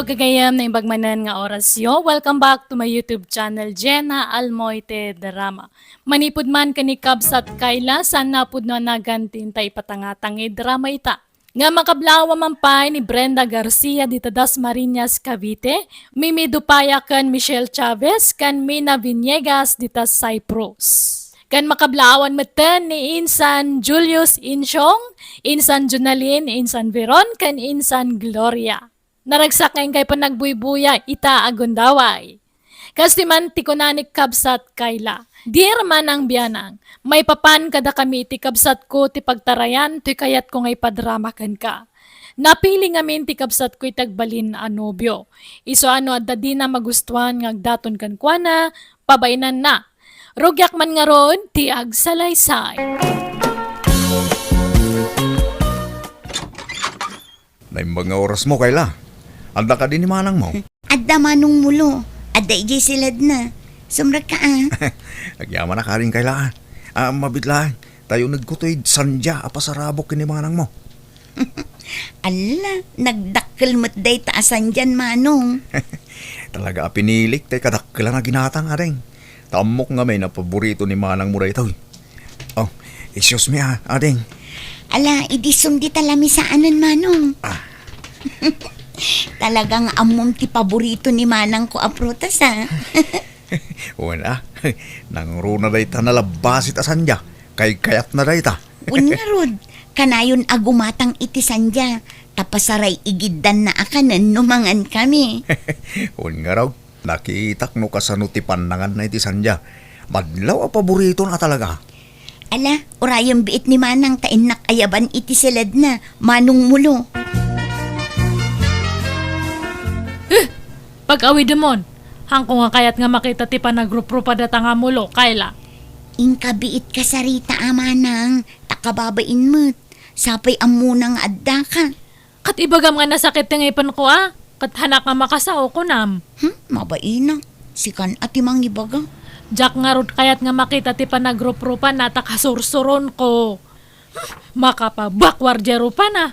Adlaw kagayam na imbagmanan nga orasyo. Welcome back to my YouTube channel, JENA ALMOITE Drama. Manipod man kani kabsat kayla, sana pud no nagantin tay patangatang drama ita. Nga makablawa mampay ni Brenda Garcia dita Dasmariñas, Cavite, Mimi Dupaya kan Michelle Chavez kan Mina Viniegas dita Cyprus. Kan makablawan meten ni Insan Julius Insyong, Insan Junalin, Insan Veron, kan Insan Gloria. Naragsak ngayon kay panagbuy-buya, ita agundaway. Kasi man tikunanik kabsat kayla. Dear Manang Bianang, may papan kada kami ti kabsat ko ti pagtarayan, ti kayat ko ngay padramakan ka. Napili ngamin ti kabsat ko itagbalin anobyo. Iso ano adda di na magustuhan ngagdaton kan kuana, pabainan na. Rugyak man nga ron, ti agsalaysay. Na mga oras mo, Kayla. Anda ka din ni Manang mo. Adda manong mulo. Adda ijay silad na. Sumrag ka Nagyaman na ka rin, Kayla. Mabitlaan. Tayo nagkutoy sandya apasarabok ni Manang mo. Ala, nagdakkel mo't day taasan dyan manong. Talaga pinilik tay kadakla na ginatang adeng. Tamok nga may na paborito ni Manang mo ito. Oh, excuse me adeng. Ala, idisum di talami sa anon manong. Talagang amom ti paborito ni Manang ko aprutas Wala. Nang runa day ta nalabasit asandya. Kay kayat na day ta. Unya rod, kanayon agumatang iti sandya. Tapasaray igiddan na akanan numangan kami. Nga raw. Nakitak no kasano ti panangan na iti sandya. Madlaw a paborito na talaga. Ala, orayong biit ni Manang tainak ayaban iti silad na manong mulo. Pag-awi demon, hangko nga kayat nga makita ti panagrup-rupa data nga mulo, Kayla. Inkabiit ka sarita Manang, takababain mo't. Sapay amunang adda ka. Kat ibagam nga nasakit nga ipan ko kat hanak nga makasao ko nam. Mabaina. Sikan at imang ibaga. Jack nga rod kayat nga makita ti panagrup-rupa na takasursuron ko. Makapabakwardya rupa na.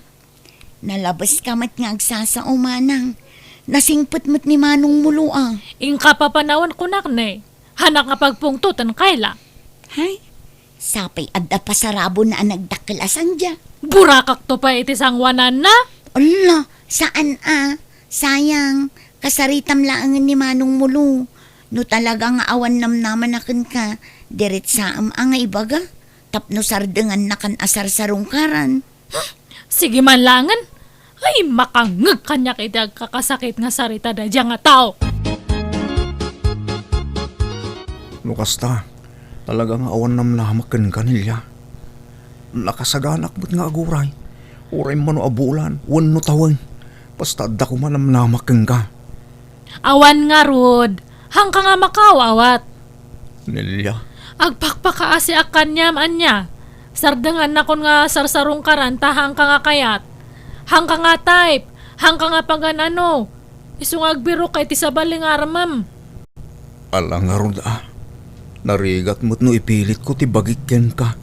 Nalabas ka mat nga agsasao Manang. Nasingput mo't ni Manong mulo Ingka papanawan ko nakne. Hanak nga pagpungtutan, Kayla. Hay, sapay adda pasarabo na nagdakkel asandya. Burakak to pa iti sangwanan na. Ala, saan Sayang, kasaritam laangan ni Manong mulo. No talagang awan namnaman akin ka, diret saam nga ibaga. Tapno sardengan na kan asar sarungkaran. Sige man langan. Ay, makangag kanya kiti agkakasakit nga sarita da dyan nga tao. Lukasta, talagang awan namnamakan kanilya. Nakasaganak mo't nga aguray. Uray man no abulan, wano tawan. Basta da ko man namnamakan ka. Awan nga rod, hangka nga makawawat. Nilya. Agpakpakaasi akan niyam anya. Sardangan na kon nga sarsarong karanta hangka nga kayat. Hangka nga type, hangka nga paganano. Isung agbiro kay tisabaling aramam. Alang nga ron Narigat mo't no ipilit ko tibagikyan ka.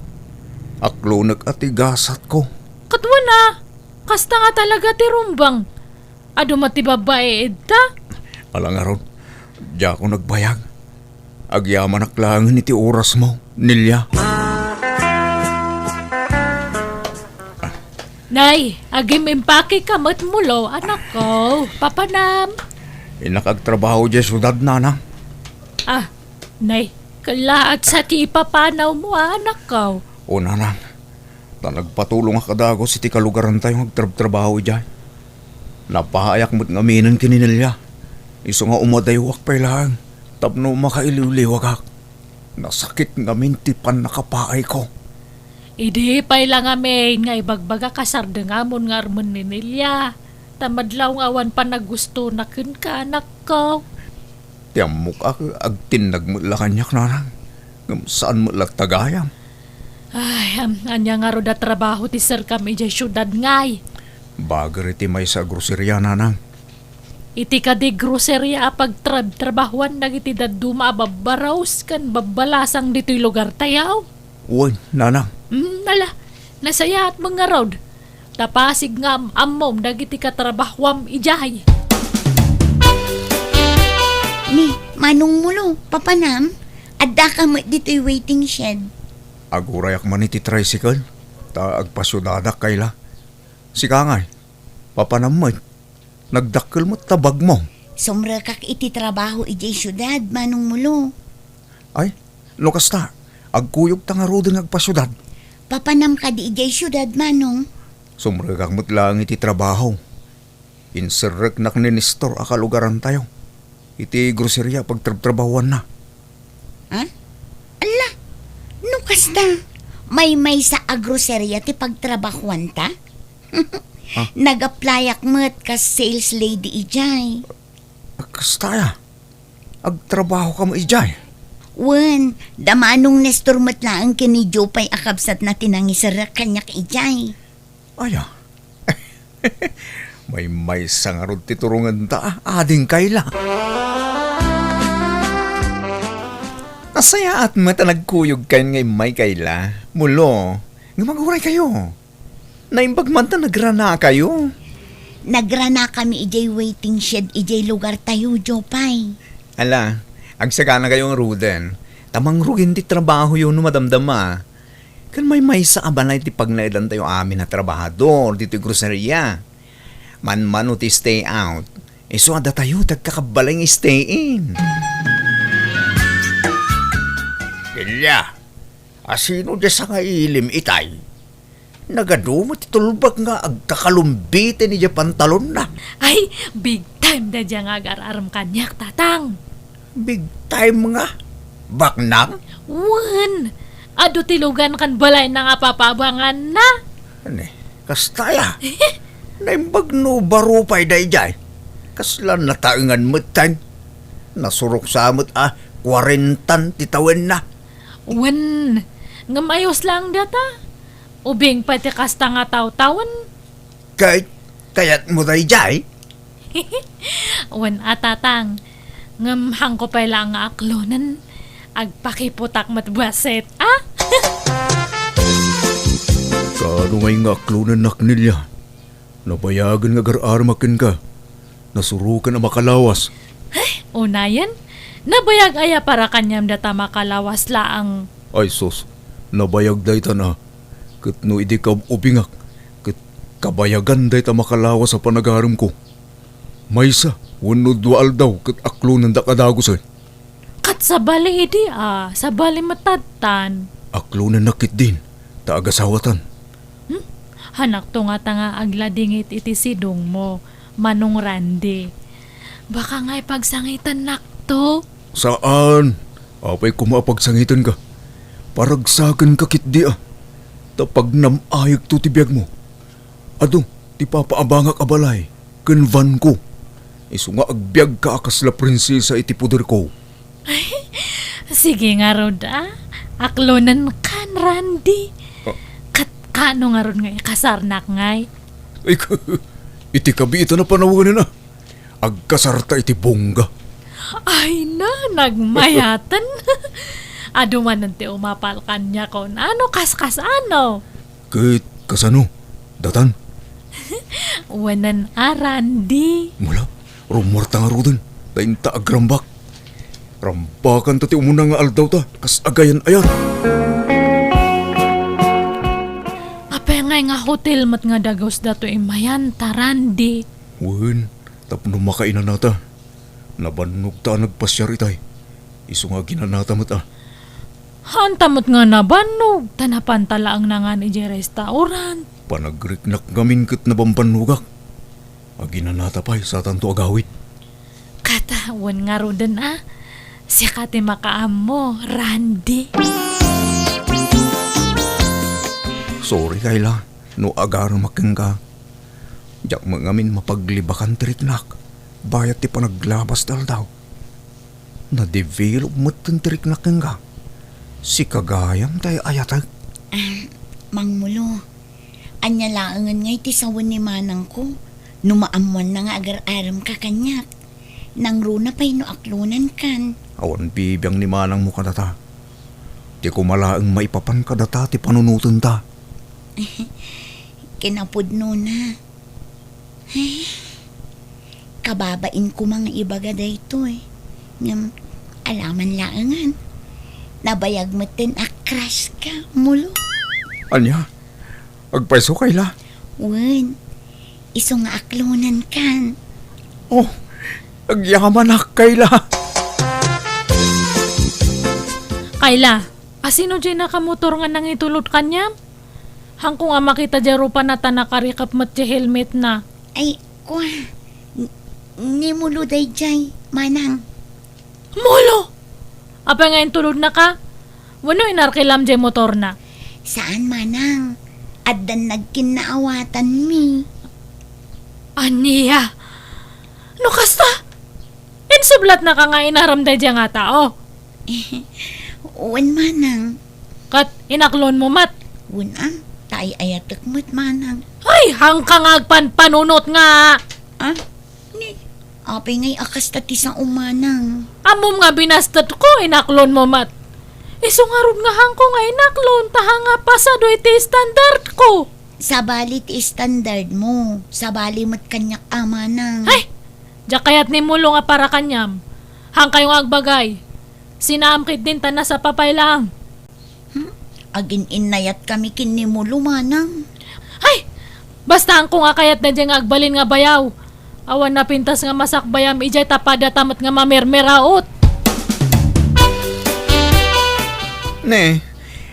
Aklo nag-atigasat ko. Katwa na, kasta nga talaga ti rumbang. Ado mati babae edta? Alang nga ron, di ako nagbayag. Agyaman aklangan iti oras mo, Nilya. Nay, agim impake ka mat mulo, anak ko. Papanam. Inakagtrabaho di syudad na. Nay, kalaat sa ti ipapanaw mo, anak ko. O nanang, nagpatulong akadago si ti kalugaran tayo magtrabaho di. Napahayak mo't ngaminan kininilya. Iso nga umadaywak pa ilang. Tapno makailiwliwag ak. Nasakit ngamin ti pan nakapaay ko. Idi pa'y lang amin nga ibagbaga kasardengamon nga arman ni Nilya. Tamadlaw nga awan pa nagusto na kin ka, anak ko. Tiyamok agtinag mo lakanyak nanang. Saan mo tagayam? Ay, anya nga ro da trabaho ti sir kami dyan syudad ngay. Bagar iti may sa grocerya nanang. Iti ka di grocerya apag trabahuan nagiti daduma babaraws kan babalasang dito'y lugar tayaw. Uy, nanang. Nasaya at mga road. Tapasig nga amom dagiti katrabahwam ijay. Ni, Manong Mulo, papanam, adda ka mo dito'y waiting shed. Agurayak man iti tricycle. Ta agpasyudadak kayla. Si Kangay, papanamay. Nagdakkel mo tabag mo. Sumra kak iti trabaho ijay syudad, Manong Mulo. Ay, lukas ta. Agkuyog ta nga rodin agpasyudad. Papanam ka di ijay syudad, Manong. Sumragak mo't lang iti trabaho. Inserrek nak ni Nestor akalugaran tayo. Iti groceria pagtrabahuan na. Ha? Ala, nukas ta. May sa agroserya ti pagtrabahuan ta? Nag-applyak mo't ka sales lady ijay. Kastaya, agtrabaho ka mo ijay. Wen, damanong Nestor mo't laang kini Jopay akabsat na tinangisarak kanyak ijay. Aya. may sangarod ti turungan ta, ading kayla. Nasaya at mata nagkuyog kayo ngay may kayla. Mulo, nga maguray kayo. Naimbag man ta nagrana kayo. Nagrana kami ijay waiting shed ijay lugar tayo, Jopay. Ala, agsagana kayong ruden. Tamang rugin ti trabaho yun madamdama. Kan may sa abanay ti pagnailan tayo amin na trabahador dito groceria. Man ti stay out. So ada tayo tagkakabalang stay in. Ilya, asino dya sa nga ilim itay? Nagadumot itulbag nga agkakalumbite ni dya pantalon na. Ay, big time da dyan nga agar-aram kanyak, tatang. Big time nga. Baknang? Wan, ado tilugan kan balay na nga papabangan na. Ano kastaya? Naimbag no barupay day jay. Kaslan nataangan mo time. Nasurok sa amot 40 titawin na. Wan, nga mayos lang data. Ubing pati kasta nga taw-tawan. Kayat mo day jay? Wan atatang, ngamhang ko pa lang nga aklonan. Agpakiputak matbuaset, ah? Kano may nga aklunan naknilya. Nabayagan nga gar-armakin ka. Nasurukan na makalawas. Unayan, nabayag aya para kanyam data makalawas laang. Ay sos, nabayag day ta na. Kat no idi ka ubingak. Kat kabayagan day ta makalawas sa panagaram ko. Maysa, unod waal daw kat aklunan da kadagos ay. Kat sa bali idi sa bali matatan. Aklunan nakit din, ta agasawatan. Hanak to nga tanga agladingit iti sidong mo, Manong Randy. Baka nga'y pagsangitan nakto. Saan? Apay kumapagsangitan ka. Paragsakan ka kit di Tapag namayag to tibiyag mo. Ado, ti papaabangak abalay. Kanvan ko. Isu nga agbyag ka akasla prinsesa iti puder ko. Sige nga rod aklonan kan Randy. Kat kano nga rod nga'y kasarnak nga'y. Ay, iti kabita na panawagan na. Agkasarta iti bongga. Ay na, nagmayatan. Ado man nante umapal kanya ko na ano kaskas ano. Kahit kasano, datan. Wanan Randy. Mula, rumorta nga rodin. Dain ta agrambak. Rambakan tati umuna nga aldaw ta. Kas agayan ayan. Apay nga hotel mat nga dagos dato imayan ta Randy. Wen, tapno makainan nata. Nabanog ta nagpasyar itay. Isu nga ginanata mat Hantamot nga nabanog, tanapantala ang nangan iji restaurant. Panagriknak gamin kat nabampanugak. Aginanata pa'y sa tanto agawit. Katawan nga rodan siya kati makaam mo, Randy. Sorry Kayla, no agar making ka. Diyak mangamin mapaglibakan triknak. Bayat ti panaglabas dal daw. Na-develop mo't tin triknak ka. Si kagayam tayo ayatag. Mang Mulo, anya laangan ngay ti sawan ni Manang ko. Numaamuan na nga agar-aram ka kanyak. Nang runa pa'y no aklunan kan. Awan bibiyang ni Manang mo kadata. Di ko malaang maipapan kadata ti panunutan ta. Kinapudno na. Ay, kababain ko mga ibaga dayto Ngam, alaman laangan. Nabayag mo tin crush ka, mulo. Anya? Agpaiso kayla. Wen, iso nga aklonan kan. Oh, agyaman na kayla. Kayla, asino dyan nakamotor nga nang itulot kanya? Hangko nga makita dyan pa na tanakarikap mat di helmet na. Ay, kwa. Ni mulo day jay, manang. Molo! Apa nga yung tulod na ka? Wano inarkilam dyan motor na? Saan manang? Addan nagkinaawatan mi. Aniya! No kasta? Insublat na ka nga inaramday dyan nga tao. Wen manang. Kat inaklon mo mat. Wen tay ayatek mo't manang. Ay, hangkang agpanpanunot nga. Ah? Ni, apay ngay akas tati sa umanang. Amom nga binastat ko, inaklon mo mat. Isungarod nga hangko nga inaklon, taha nga pasado iti standard ko. Sabalit standard mo. Sabali mo't kanyak amanang. Ay, diya kayat ni mulo nga para kanyam. Hang kayong agbagay. Sinamkit din ta na sa papay lang. Agin inayat kami kinimulo manang. Ay, basta hangko nga kayat na diyang agbalin nga bayaw. Awan na pintas nga masakbayam, ijay tapada tamat nga mamermeraot. Ne,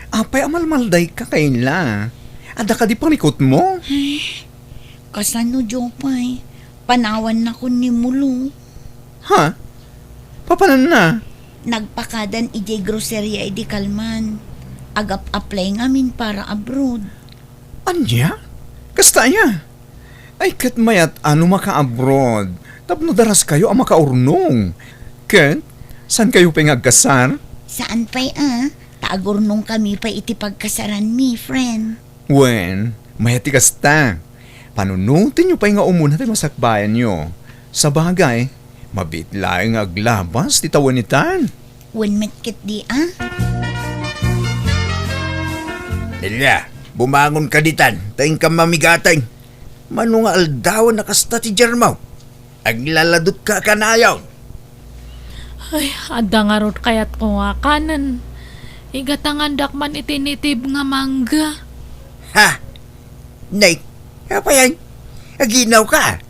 apay amalmalday ka kayla. Ada ka di panikot mo? Kasano Jopay? Panawan na ko ni mulo. Ha? Papanan na? Nagpakadan ijay groceria idi kalman. Agap-apply ngamin para abroad. Anya? Kasta niya? Ay kat mayat ano maka-abroad. Tapno daras kayo ang makaurnong. Kat, saan kayo pangagkasar? Saan pa'y Taagurnong kami pa iti pagkasaran mi, friend. Wen, mayati kasta. Panunutin nyo pa nga umuna tayo masakbayan nyo. Sa bagay, mabitlaing aglabas ti tawanitan. When metkit di Nila, bumangon ka ditan, tayong ka mamigatay. Mano nga aldawan na kasta ti Jermaw. Aglaladot ka kanayaw. Ay, ada nga rot kayat ko nga kanan. Igatangandak man itinitib nga mangga. Ha? Nay, apa yan? Aginaw ka?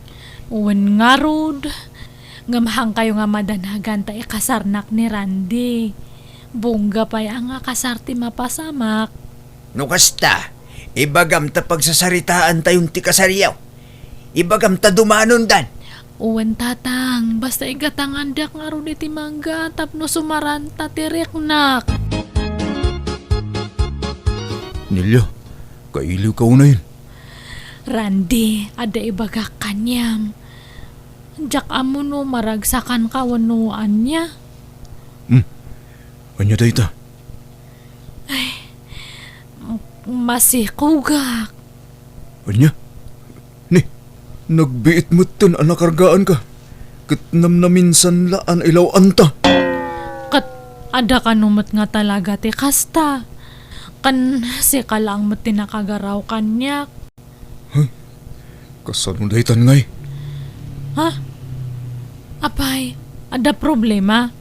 Uwan nga rod. Ngamahang kayo nga madanagan ta ikasarnak ni Randy. Bungga pa yang nga kasarti mapasamak. No kasta, ibagam ta pagsasaritaan tayong ti kasariyaw. Ibagam ta dumanon dan. Uwan tatang, basta igatangandak nga rod iti mangga tapno sumaranta tiriknak. Nilya, kailiw ka una yun. Randy, ada ibaga kanyam. Jak amo no maragsakan ka wanuan niya. Anya tayo ta? Masih kugak. Anya? Ni, nagbiit mo tan anakargaan ka. Kitnam na minsan laan ilaw anta. Kat ada ka numot nga talaga ti kasta. Kan si kalang mo tinakagaraw kanyak. Kasano dahitan ngay? Ha? Apay, ada problema?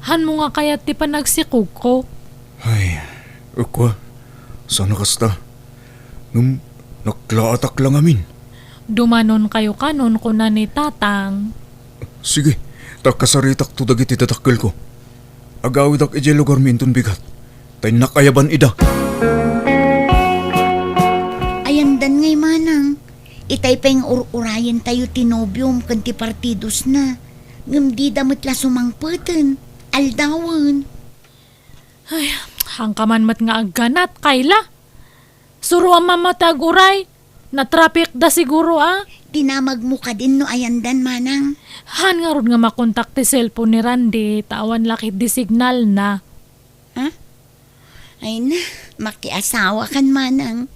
Han mo nga kaya ti panagsikog ko? Ay, ukwa. Sana kasta. Nung naklaatak lang amin. Dumanon kayo kanon ko na ni tatang. Sige, takasaritak to dagiti tatakkel ko. Agawid ak ije lugar mintun bigat. Tay nakayaban ida. Ayandan ngay manang. Itay pa yung urayan tayo tinobyom kanti partidos na. Ngam di damot la sumangpatan. Aldawan. Ay, hangkaman mat nga agganat, kayla. Suro ang mamatag uray. Na-traffic da siguro Dinamag mo ka din no ayandan manang. Han nga ron nga makontak ti cellphone ni Randy, tawan lakit di signal na. Ay na, makiasawa kan manang.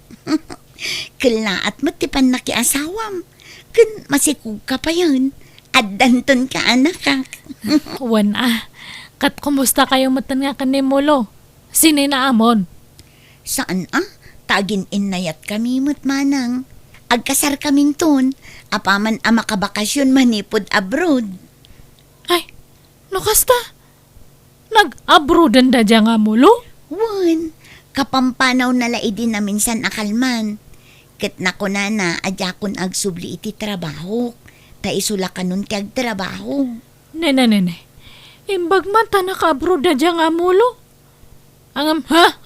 Kalaat mo tipan nakiasawam. Kun masikug ka pa yun. Addanton ka anak ka. Wan kat kumusta kayo matan nga kanimulo? Sini na amon? Saan Tagin inayat kami mo't manang. Agkasar kaming ton. Apaman makabakasyon manipod abroad. Ay, No kasta, nag-abroadan da dya nga mulo? Wan, kapampanaw na laidi na minsan akalman. Ket na ko na adya kon agsubli iti trabaho. Ta isula kanun ti agtrabaho. Nene. Imbag man ta naka-abroad da dya nga mulo.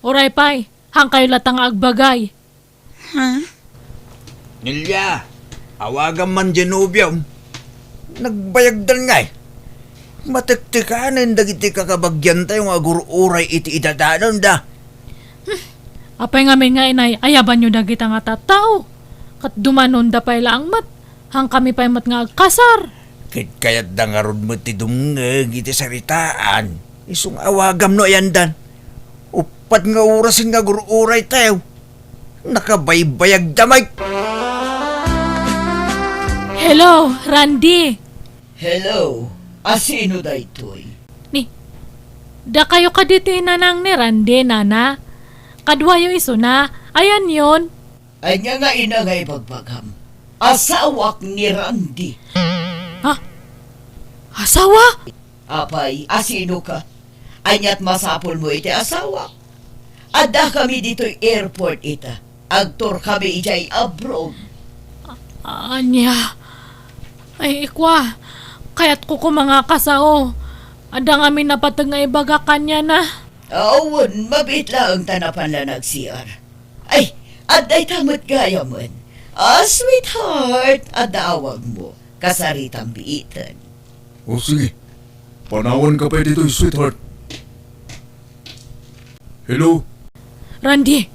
Oray pay, hang kayo latang agbagay. Ha? Nilya, awagan man Genovia. Nagbayagdan nga eh. Matiktikanin dagiti kakabagyan tayo nga gururay iti idadanon da. Apay nga may nga inay, ayaban nyo dagit nga tatao. Kat dumanon da pay laang mat, hang kami pay mat nga agkasar. Kayat da nga ron mo ti dumngeg iti saritaan. Isong awagam no yandan. Upat nga orasin nga gururay tayo. Nakabaybayag damay. Hello, Randy. Hello, asino da ito'y? Da kayo kaditi nanang ni Randy, nana. Kadwa yung iso na, ayan yon. Ay nga ina nga ipagbagam. Asawak ni Randy. Asawa? Apay, asino ka? Anyat masapol mo iti asawa. Ada kami dito'y airport ita. Agtor kami ijay abroad. Anya. Ay, ikwa. Kaya't ko mga kasao. Ada nga minapatag nga ibaga kanya na. Awan, mabit lang tanapan lang nagsiyar. Ay, aday tamot gaya man. Sweetheart, adawag mo. Kasaritang biitan. O sige, panawan ka pa dito, sweetheart. Hello? Randy.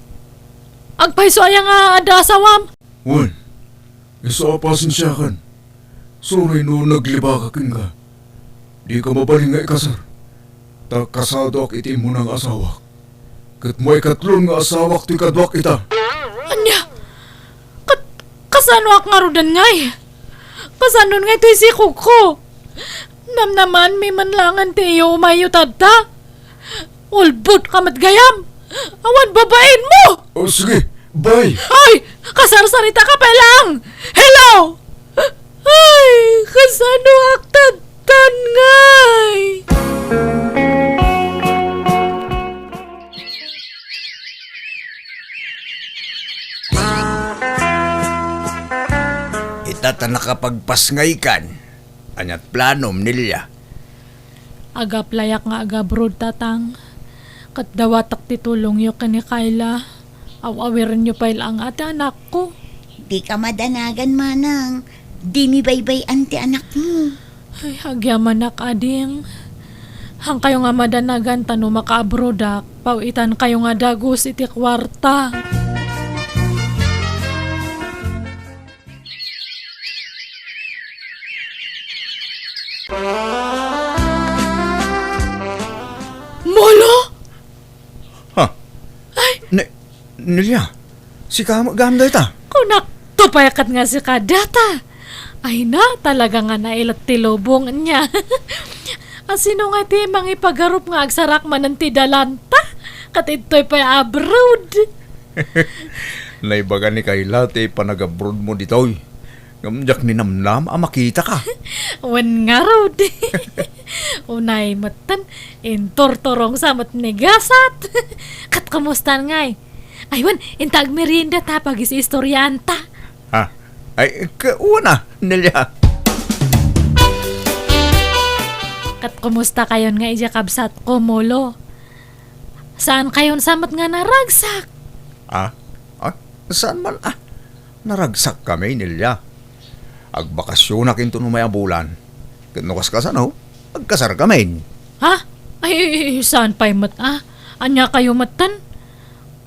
Agpaiso aya nga ada asawam. Wan, isa pasensya kan. Sorry no nagliba ka ka. Di ka mabaling nga ikasar. Ta kasado ak iti mo ng asawak. Kat mo ikatlon nga asawak ti kadwak ita. Anya. Kasano ak nga rudan ngay. Kasano nga ito'y si Kuko. Namnaman may manlangan tiyo umayo tadta. Ulbut kamat gayam. Awan babain mo. O sige, bye. Ay! Kasarsarita ka pa lang! Hello! Ay! Kasano aktatan ngay! Itata nakapagpasngay kan. Anyat planom nilya. Aga playak nga aga brood tatang. Kat dawatak titulong yo kani Kayla. Awawiran nyo pa ilang ate anak ko. Di ka madanagan, Manang. Di mi baybay anti anak mo. Ay, agyaman na kading. Hang kayo nga madanagan tano maka-abrodak. Pawitan kayo nga dagos iti kwarta. Molo? Ha? Ay! Nilya, si gamda ita. Kunak, tupayakat nga si kadata. Ay na, talaga nga nailat tilobong niya. Asino nga ti mang ipagarup nga agsarak man ti dalanta. Katitoy pa abroad. Naibaga ni Kayla ti panag-abroad mo ditoy. Ngamjak ni namnam, makita ka. Wan nga road. Unay matan, intortorong samat ni gasat. Kat kamusta ngay? Aywan, intag merienda ta pagis istoryanta. Ha? Ay, kauna, Nilya. Kat kumusta kayon nga ija kabsat ko, Molo? Saan kayon samat nga naragsak? Saan man naragsak kami, Nilya. Agbakasyon na kinto numaya bulan. Kinukas ka sa no? Agkasar kami. Ha? Ay, saan pa'y Anya kayo matan?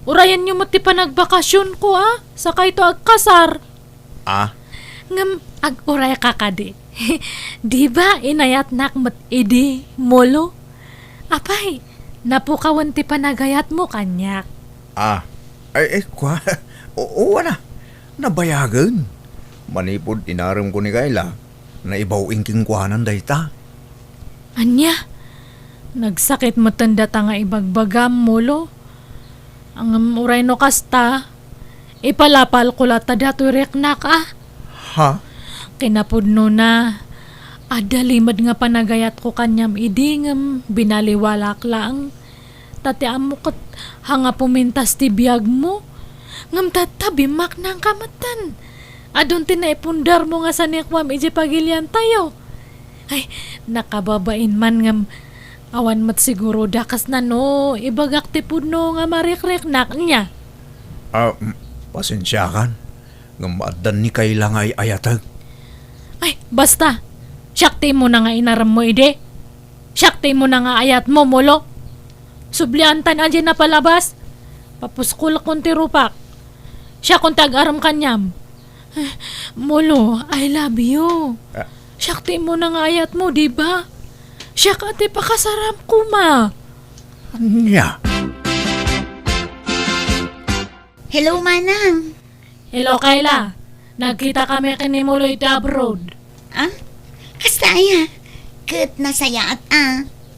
Urayan nyo mati pa nagbakasyon ko, Saka ito agkasar. Ngam, ag-uray ka kadi. Di ba inayat nak mat idi, Molo? Apay, napukawan ti panagayat mo kanyak. Kwa? Oo na. Nabayagan. Manipod inaram ko ni Kayla na ibaw ingking kuhanan dayta. Anya? Nagsakit matanda ta nga ibagbagam, Molo. Ang uray no kasta, ipalapal ko lata dato reknak Ha? Kinapudno na. Adalimad nga panagayat ko kanyam idingam, binaliwalak lang. Tati amo kat hanga pumintas ti biyag mo. Ngam tatabimak ng kamatan. Adun tinaipundar mo nga sa nikwam iji pagilian tayo. Ay, nakababain man ngam awan mat siguro dakas na no. Ibagak ti puno nga marikrek nak niya. Pasensya kan. Ngamadan ni kailang ay ayatag. Ay, basta. Syakti mo na nga inaram mo ide. Syakti mo na nga ayat mo mulo. Subliantan aja na palabas. Papuskul konti rupak. Siya kung tag-aram kanyam. Mulo, I love you. Syakti mo na nga ayat mo, di ba? Siya ka ti pakasaram ko ma. Anya? Hello, Manang. Hello, Kayla. Nagkita kami kanimulo iti abroad. Ah? Kastaya. Kat nasaya at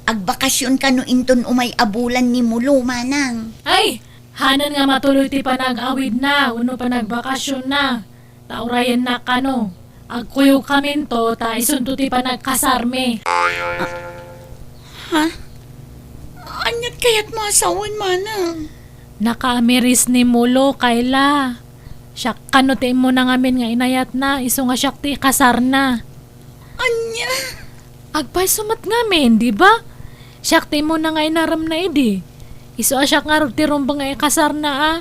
agbakasyon ka no inton umay abulan ni Mulo, Manang. Ay, hanan nga matuloy ti panag-awid na, uno panagbakasyon na. Taurayan na kano. Agkuyo kami to, ta isunto ti panagkasarme. Ha? Anyat kayat masawan, Manang? Nakaamiris ni Mulo, Kayla. Siyak kanutin mo na ngamin nga inayat na, iso nga siyak ti kasar na. Anya? Agpay sumat ngamin, di ba? Siyak ti mo na nga inaram na idi. Iso asyak nga ti rumbang nga ikasar na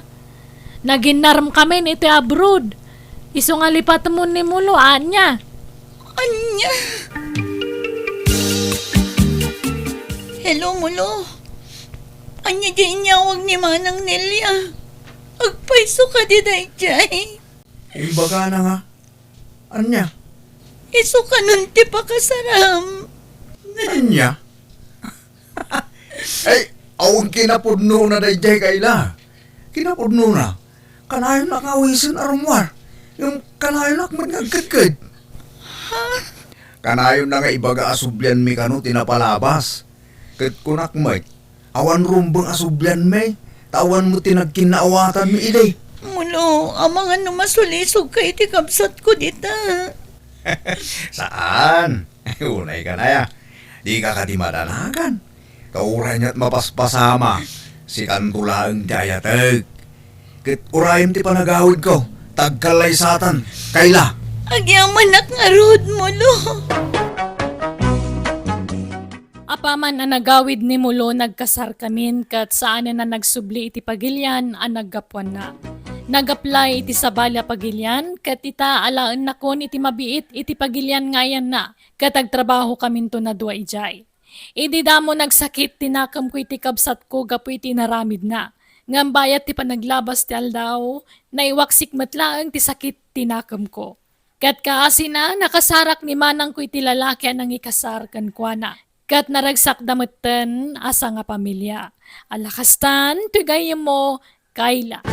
Naginaram kami iti abroad. Iso nga lipat mo ni Mulo, anya. Anya? Hello, Mulo. Anya di inyawag ni Manang Nelia. Agpaiso ka di day jay. Imbaga na nga. Anya? Iso ka nun ti pakasaram. Anya? Ay, awang kinapudno na dayjay kayla. Kinapudno na. Kanayon na kawisin arumwar. Yung kanayon na magagkagkad. Ha? Kanayon na nga ibaga asubyan mi kano tinapalabas. Kat kunak may. Awan rumbang asubyan may. Tawan mo tinagkinaawatan mi ilay. Mulo, amang ano masulisog ka iti kapsat ko dita. Saan? Unay ka na ya. Di ka kadimadanagan. Kauray niya't mapaspasama. Si kantulaang dayatag. Kit urayim ti panagawid ko. Tagkalay satan. Kayla. Agyaman nakarod, Mulo. Apaman ang nagawid ni Mulo nagkasar kamin kat saan na nagsubli iti pagilyan ang naggapwan na. Nag-apply iti sabalya pagilyan kat ita alaan na kon iti mabiit iti pagilyan ngayan na kat agtrabaho kamin to na dua ijay. Idi damo nagsakit tinakam ko iti kabsat ko gapu iti naramid na. Ngambayat ti panaglabas ti aldaw naiwaksik matlaang ti sakit tinakam ko. Kat kaasi na nakasarak ni Manang ko iti lalaki nang ikasar kan kuana. Kat naragsak damutan asa nga pamilya. Alakastan, tugayem mo, Kayla.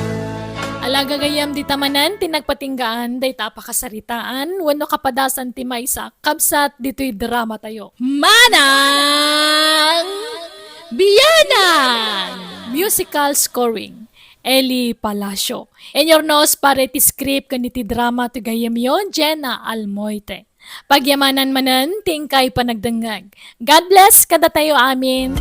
Alagagayam di tamanan, tinagpatinggaan, day tapakasaritaan, wano kapadasan ti maysa, kabsat dito'y drama tayo. Manang Bianang! Musical scoring. Eli Palacio. And your nose para iti script kaniti drama tugayem yon, JENA ALMOITE. Pagyamanan manan, tingkay panagdangag. God bless kada tayo amin.